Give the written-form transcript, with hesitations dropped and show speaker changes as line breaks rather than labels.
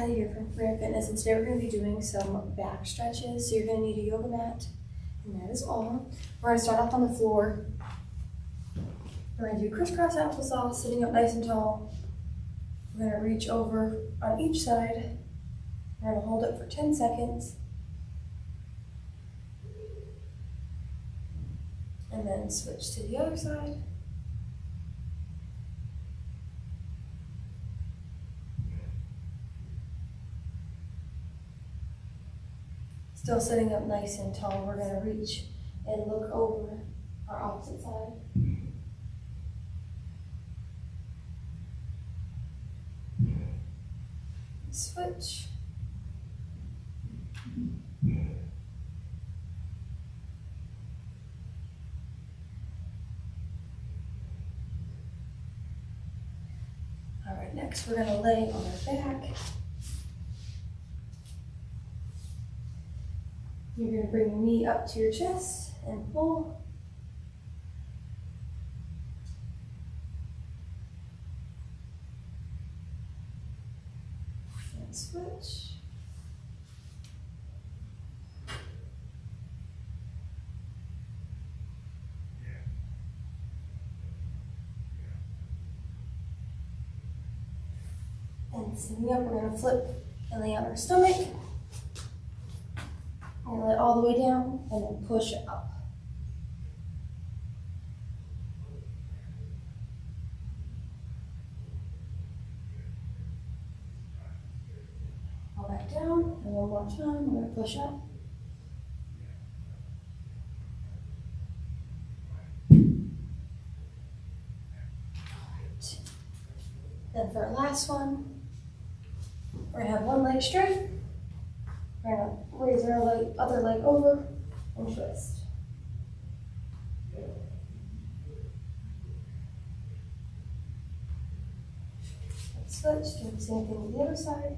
Kylie here from Premiere Fitness, and today we're going to be doing some back stretches. So you're going to need a yoga mat, and that is all. We're going to start off on the floor. We're going to do crisscross applesauce, sitting up nice and tall. We're going to reach over on each side. We're going to hold it for 10 seconds. And then switch to the other side. Still sitting up nice and tall, we're going to reach and look over our opposite side. Switch. All right, next we're going to lay on our back. You're going to bring your knee up to your chest and pull. And switch. And sitting up, we're going to flip and lay on our stomach. And let all the way down, and then push up. All back down, and one more time, we're going to push up. Right. Then for our last one, we're going to have one leg straight. We're going to raise our other leg over and twist. Let's switch, do the same thing to the other side.